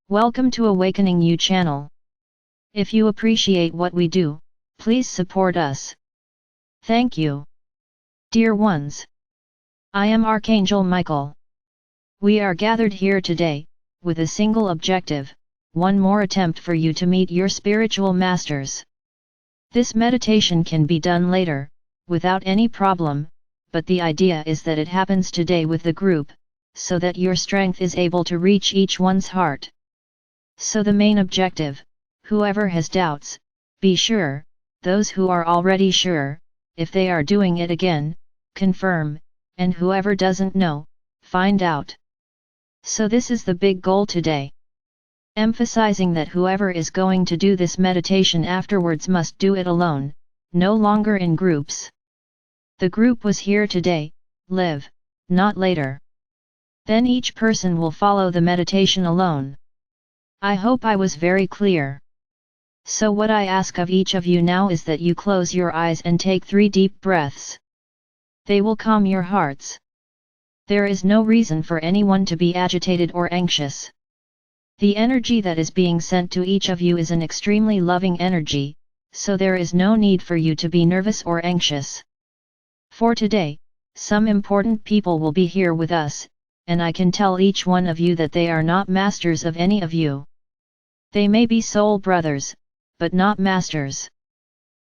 Welcome to Awakening You channel. If you appreciate what we do, please support us. Thank you. Dear ones, I am Archangel Michael. We are gathered here today, with a single objective, one more attempt for you to meet your spiritual masters. This meditation can be done later, without any problem, but the idea is that it happens today with the group, so that your strength is able to reach each one's heart. So the main objective, whoever has doubts, be sure, those who are already sure, if they are doing it again, confirm, and whoever doesn't know, find out. So this is the big goal today. Emphasizing that whoever is going to do this meditation afterwards must do it alone, no longer in groups. The group was here today, live, not later. Then each person will follow the meditation alone. I hope I was very clear. So what I ask of each of you now is that you close your eyes and take 3 deep breaths. They will calm your hearts. There is no reason for anyone to be agitated or anxious. The energy that is being sent to each of you is an extremely loving energy, so there is no need for you to be nervous or anxious. For today, some important people will be here with us, and I can tell each one of you that they are not masters of any of you. They may be soul brothers, but not masters.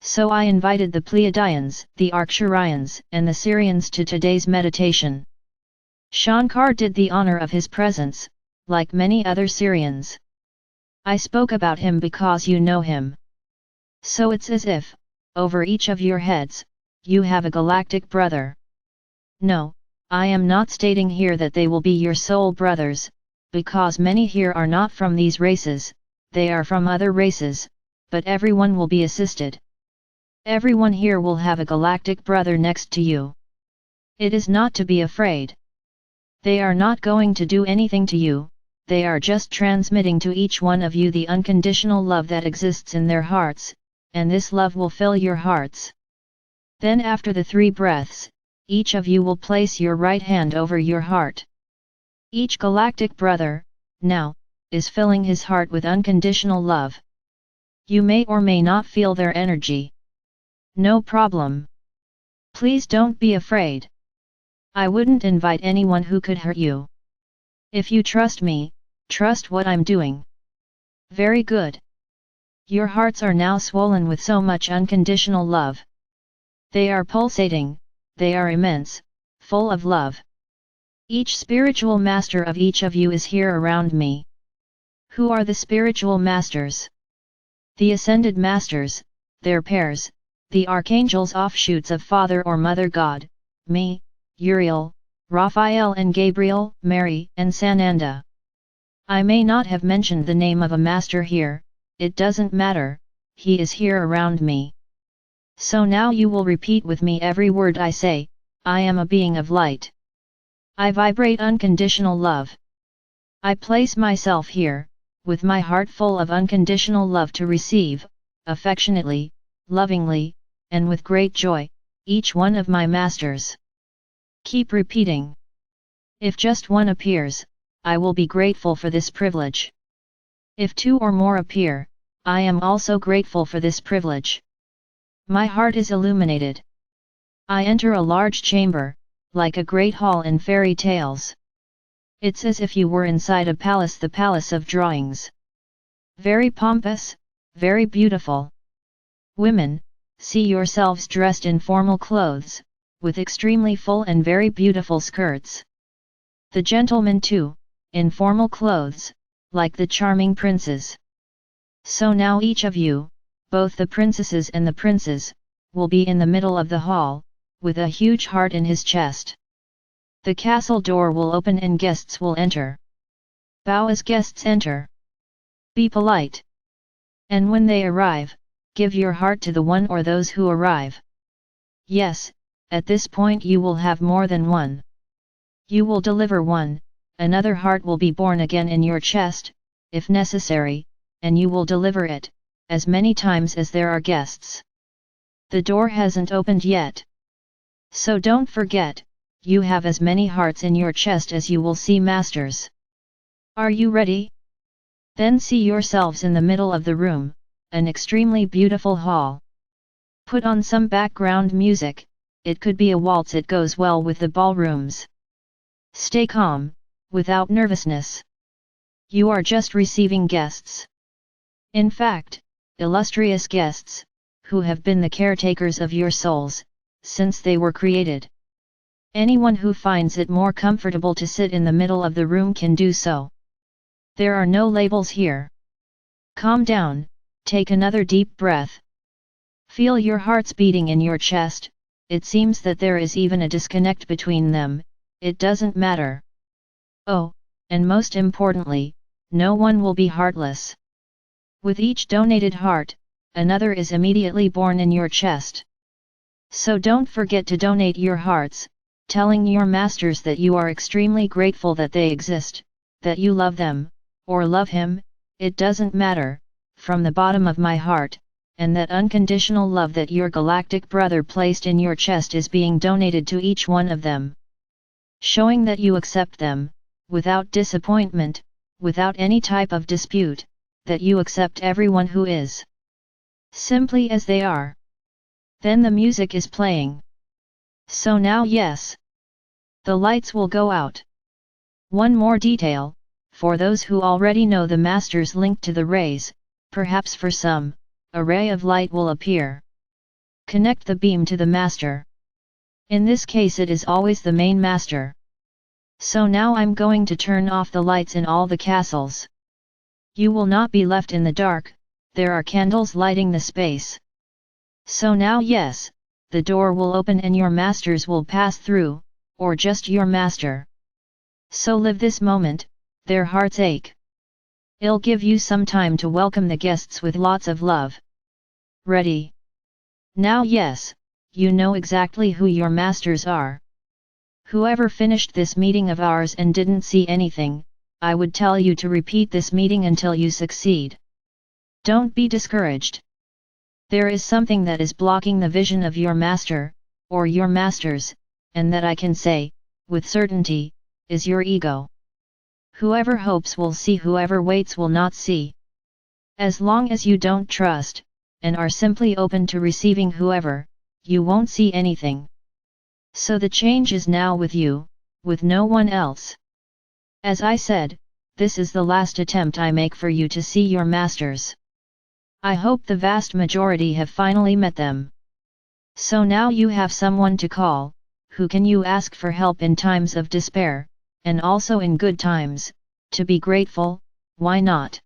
So I invited the Pleiadians, the Arcturians, and the Sirians to today's meditation. Shankar did the honor of his presence, like many other Sirians. I spoke about him because you know him. So it's as if, over each of your heads, you have a galactic brother. No, I am not stating here that they will be your soul brothers, because many here are not from these races, they are from other races, but everyone will be assisted. Everyone here will have a galactic brother next to you. It is not to be afraid. They are not going to do anything to you, they are just transmitting to each one of you the unconditional love that exists in their hearts, and this love will fill your hearts. Then after the 3 breaths, each of you will place your right hand over your heart. Each galactic brother, now, is filling his heart with unconditional love. You may or may not feel their energy. No problem. Please don't be afraid. I wouldn't invite anyone who could hurt you. If you trust me, trust what I'm doing. Very good. Your hearts are now swollen with so much unconditional love. They are pulsating, they are immense, full of love. Each spiritual master of each of you is here around me. Who are the spiritual masters? The ascended masters, their pairs, the archangels offshoots of Father or Mother God, me, Uriel, Raphael and Gabriel, Mary and Sananda. I may not have mentioned the name of a master here, it doesn't matter, he is here around me. So now you will repeat with me every word I say. I am a being of light. I vibrate unconditional love. I place myself here, with my heart full of unconditional love to receive, affectionately, lovingly, and with great joy, each one of my masters. Keep repeating. If just one appears, I will be grateful for this privilege. If 2 or more appear, I am also grateful for this privilege. My heart is illuminated. I enter a large chamber, like a great hall in fairy tales. It's as if you were inside a palace, the palace of drawings. Very pompous, very beautiful. Women, see yourselves dressed in formal clothes, with extremely full and very beautiful skirts. The gentlemen too, in formal clothes, like the charming princes. So now each of you, both the princesses and the princes, will be in the middle of the hall, with a huge heart in his chest. The castle door will open and guests will enter. Bow as guests enter. Be polite. And when they arrive, give your heart to the one or those who arrive. Yes, at this point you will have more than one. You will deliver one, another heart will be born again in your chest, if necessary, and you will deliver it, as many times as there are guests. The door hasn't opened yet. So don't forget, you have as many hearts in your chest as you will see masters. Are you ready? Then see yourselves in the middle of the room, an extremely beautiful hall. Put on some background music, it could be a waltz, it goes well with the ballrooms. Stay calm, without nervousness. You are just receiving guests. In fact, illustrious guests, who have been the caretakers of your souls, since they were created. Anyone who finds it more comfortable to sit in the middle of the room can do so. There are no labels here. Calm down, take another deep breath. Feel your hearts beating in your chest. It seems that there is even a disconnect between them. It doesn't matter. Oh, and most importantly, no one will be heartless. With each donated heart, another is immediately born in your chest. So don't forget to donate your hearts, telling your masters that you are extremely grateful that they exist, that you love them, or love him, it doesn't matter, from the bottom of my heart, and that unconditional love that your galactic brother placed in your chest is being donated to each one of them. Showing that you accept them, without disappointment, without any type of dispute, that you accept everyone who is simply as they are. Then the music is playing. So now yes, the lights will go out. One more detail, for those who already know the masters linked to the rays, perhaps for some, a ray of light will appear. Connect the beam to the master. In this case it is always the main master. So now I'm going to turn off the lights in all the castles. You will not be left in the dark, there are candles lighting the space. So now yes, the door will open and your masters will pass through, or just your master. So live this moment, their hearts ache. I'll give you some time to welcome the guests with lots of love. Ready? Now yes, you know exactly who your masters are. Whoever finished this meeting of ours and didn't see anything, I would tell you to repeat this meeting until you succeed. Don't be discouraged. There is something that is blocking the vision of your master, or your masters, and that I can say, with certainty, is your ego. Whoever hopes will see, whoever waits will not see. As long as you don't trust, and are simply open to receiving whoever, you won't see anything. So the change is now with you, with no one else. As I said, this is the last attempt I make for you to see your masters. I hope the vast majority have finally met them. So now you have someone to call, who can you ask for help in times of despair, and also in good times, to be grateful, why not?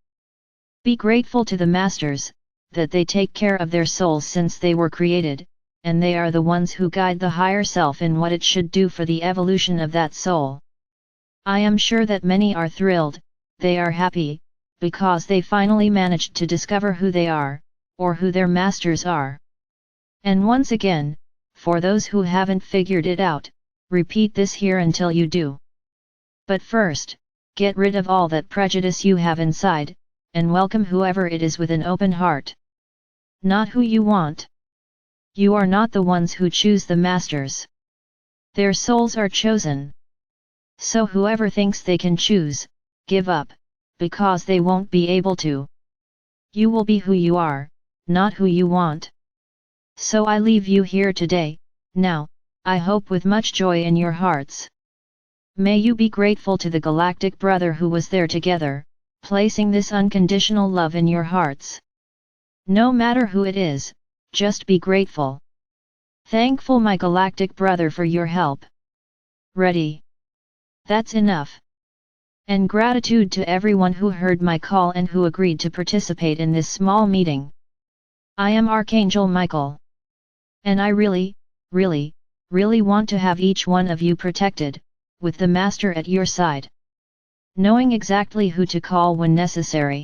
Be grateful to the masters, that they take care of their souls since they were created, and they are the ones who guide the higher self in what it should do for the evolution of that soul. I am sure that many are thrilled, they are happy, because they finally managed to discover who they are, or who their masters are. And once again, for those who haven't figured it out, repeat this here until you do. But first, get rid of all that prejudice you have inside, and welcome whoever it is with an open heart. Not who you want. You are not the ones who choose the masters. Their souls are chosen. So whoever thinks they can choose, give up, because they won't be able to. You will be who you are, not who you want. So I leave you here today, now, I hope with much joy in your hearts. May you be grateful to the galactic brother who was there together, placing this unconditional love in your hearts. No matter who it is, just be grateful. Thankful my galactic brother for your help. Ready? That's enough. And gratitude to everyone who heard my call and who agreed to participate in this small meeting. I am Archangel Michael. And I really want to have each one of you protected, with the Master at your side. Knowing exactly who to call when necessary.